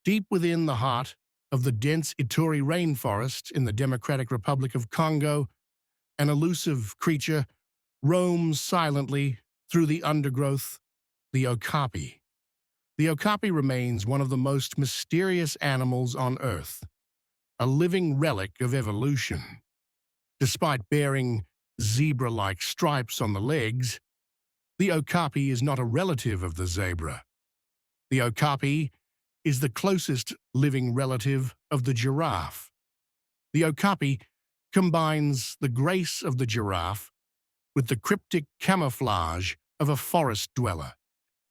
Deep within the heart of the dense Ituri rainforest in the Democratic Republic of Congo, an elusive creature roams silently through the undergrowth, the Okapi. The Okapi remains one of the most mysterious animals on Earth, a living relic of evolution. Despite bearing zebra-like stripes on the legs, the Okapi is not a relative of the zebra. The Okapi is the closest living relative of the giraffe. The Okapi combines the grace of the giraffe with the cryptic camouflage of a forest dweller.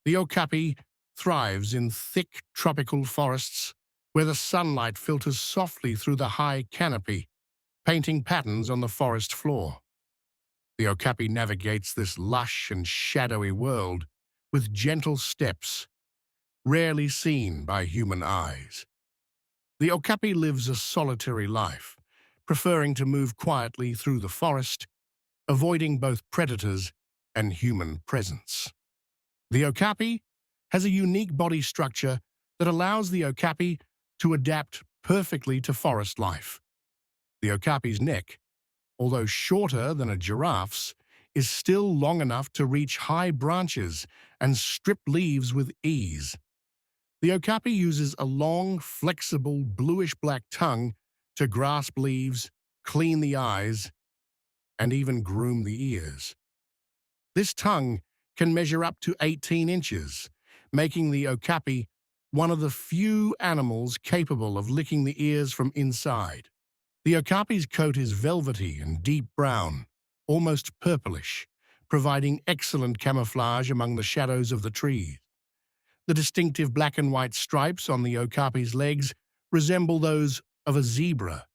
The Okapi thrives in thick tropical forests where the sunlight filters softly through the high canopy, painting patterns on the forest floor. The Okapi navigates this lush and shadowy world with gentle steps, rarely seen by human eyes. The Okapi lives a solitary life, preferring to move quietly through the forest, avoiding both predators and human presence. The Okapi has a unique body structure that allows the Okapi to adapt perfectly to forest life. The Okapi's neck, although shorter than a giraffe's, is still long enough to reach high branches and strip leaves with ease. The Okapi uses a long, flexible, bluish-black tongue to grasp leaves, clean the eyes, and even groom the ears. This tongue can measure up to 18 inches, making the Okapi one of the few animals capable of licking the ears from inside. The Okapi's coat is velvety and deep brown, almost purplish, providing excellent camouflage among the shadows of the trees. The distinctive black and white stripes on the Okapi's legs resemble those of a zebra,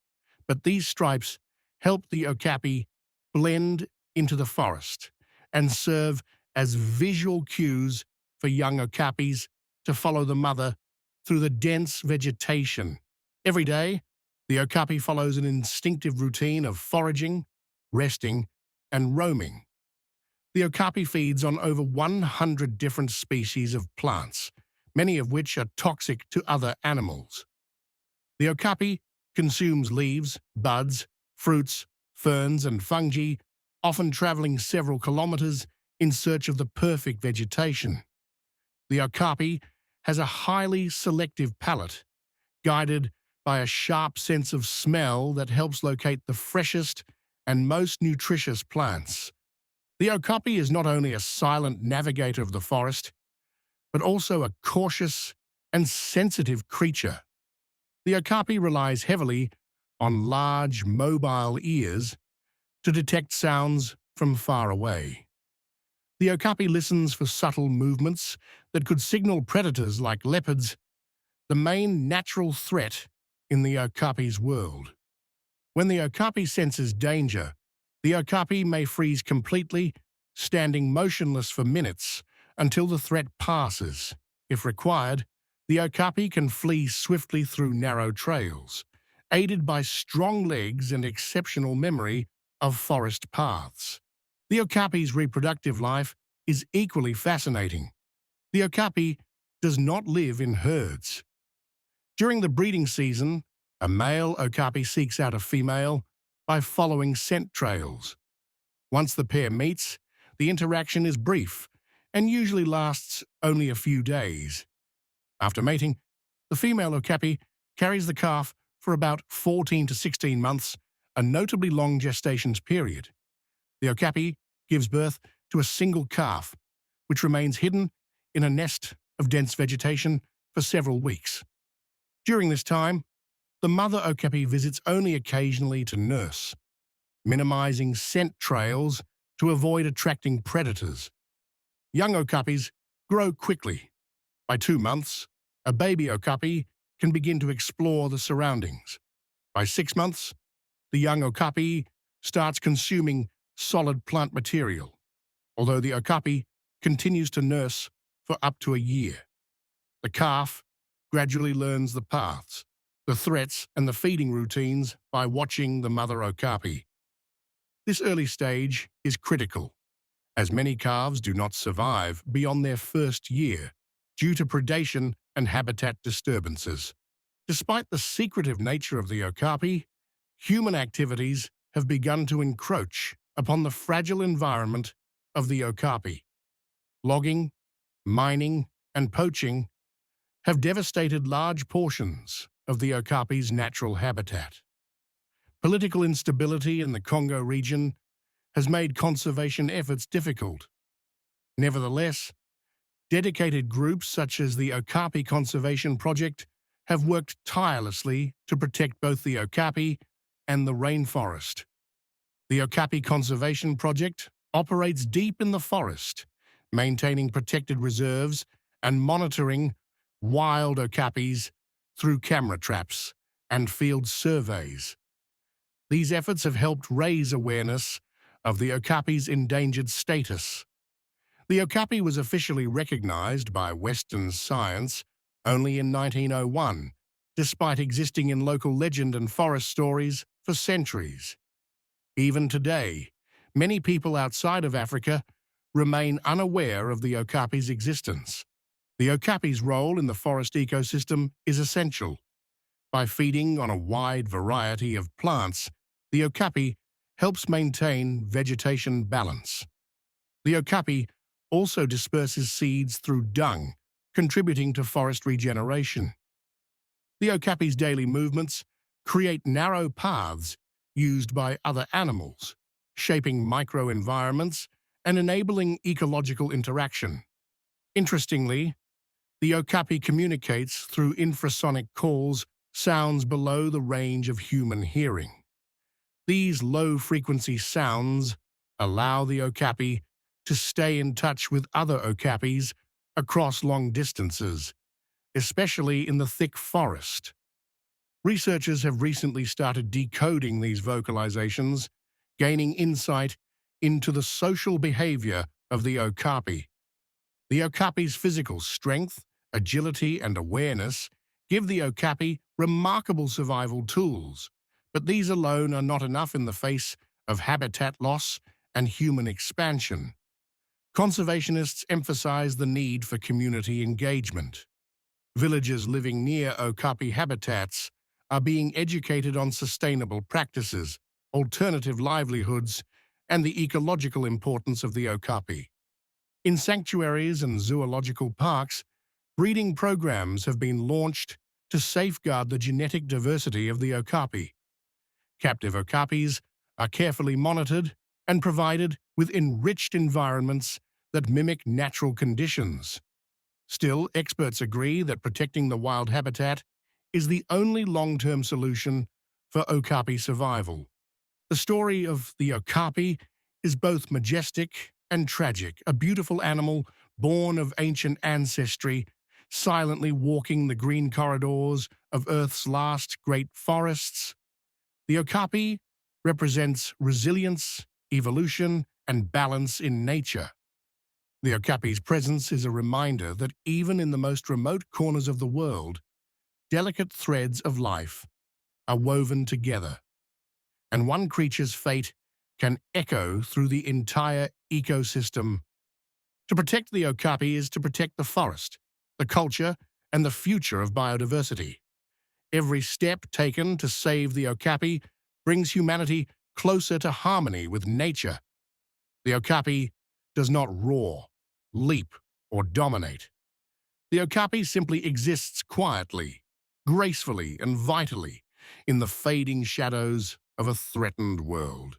but these stripes help the Okapi blend into the forest and serve as visual cues for young Okapis to follow the mother through the dense vegetation. Every day, the Okapi follows an instinctive routine of foraging, resting, and roaming. The Okapi feeds on over 100 different species of plants, many of which are toxic to other animals. The Okapi consumes leaves, buds, fruits, ferns, and fungi, often traveling several kilometers in search of the perfect vegetation. The Okapi has a highly selective palate, guided by a sharp sense of smell that helps locate the freshest and most nutritious plants. The Okapi is not only a silent navigator of the forest, but also a cautious and sensitive creature. The Okapi relies heavily on large, mobile ears to detect sounds from far away. The Okapi listens for subtle movements that could signal predators like leopards, the main natural threat in the Okapi's world. When the Okapi senses danger, the Okapi may freeze completely, standing motionless for minutes until the threat passes. If required, the Okapi can flee swiftly through narrow trails, aided by strong legs and exceptional memory of forest paths. The Okapi's reproductive life is equally fascinating. The Okapi does not live in herds. During the breeding season, a male Okapi seeks out a female by following scent trails. Once the pair meets, the interaction is brief and usually lasts only a few days. After mating, the female Okapi carries the calf for about 14 to 16 months, a notably long gestation period. The Okapi gives birth to a single calf, which remains hidden in a nest of dense vegetation for several weeks. During this time, the mother Okapi visits only occasionally to nurse, minimizing scent trails to avoid attracting predators. Young Okapis grow quickly. By 2 months, a baby Okapi can begin to explore the surroundings. By 6 months, the young Okapi starts consuming solid plant material, although the Okapi continues to nurse for up to a year. The calf gradually learns the paths, the threats, and the feeding routines by watching the mother Okapi. This early stage is critical, as many calves do not survive beyond their first year due to predation and habitat disturbances. Despite the secretive nature of the Okapi, human activities have begun to encroach upon the fragile environment of the Okapi. Logging, mining, and poaching have devastated large portions of the Okapi's natural habitat. Political instability in the Congo region has made conservation efforts difficult. Nevertheless, dedicated groups such as the Okapi Conservation Project have worked tirelessly to protect both the Okapi and the rainforest. The Okapi Conservation Project operates deep in the forest, maintaining protected reserves and monitoring wild okapis through camera traps and field surveys. These efforts have helped raise awareness of the okapi's endangered status. The okapi was officially recognized by Western science only in 1901, despite existing in local legend and forest stories for centuries. Even today, many people outside of Africa remain unaware of the okapi's existence. The okapi's role in the forest ecosystem is essential. By feeding on a wide variety of plants, the okapi helps maintain vegetation balance. The okapi also disperses seeds through dung, contributing to forest regeneration. The okapi's daily movements create narrow paths used by other animals, shaping microenvironments and enabling ecological interaction. Interestingly, the okapi communicates through infrasonic calls, sounds below the range of human hearing. These low-frequency sounds allow the okapi to stay in touch with other okapis across long distances, especially in the thick forest. Researchers have recently started decoding these vocalizations, gaining insight into the social behavior of the okapi. The okapi's physical strength, agility, and awareness give the okapi remarkable survival tools, but these alone are not enough in the face of habitat loss and human expansion. Conservationists emphasize the need for community engagement. Villagers living near okapi habitats are being educated on sustainable practices, alternative livelihoods, and the ecological importance of the okapi. In sanctuaries and zoological parks, breeding programs have been launched to safeguard the genetic diversity of the okapi. Captive okapis are carefully monitored and provided with enriched environments that mimic natural conditions. Still, experts agree that protecting the wild habitat is the only long-term solution for okapi survival. The story of the okapi is both majestic and tragic, a beautiful animal born of ancient ancestry, silently walking the green corridors of Earth's last great forests. The okapi represents resilience, evolution, and balance in nature. The okapi's presence is a reminder that even in the most remote corners of the world, delicate threads of life are woven together, and one creature's fate can echo through the entire ecosystem. To protect the okapi is to protect the forest, the culture, and the future of biodiversity. Every step taken to save the okapi brings humanity closer to harmony with nature. The okapi does not roar, leap, or dominate. The okapi simply exists quietly, gracefully, and vitally in the fading shadows of a threatened world.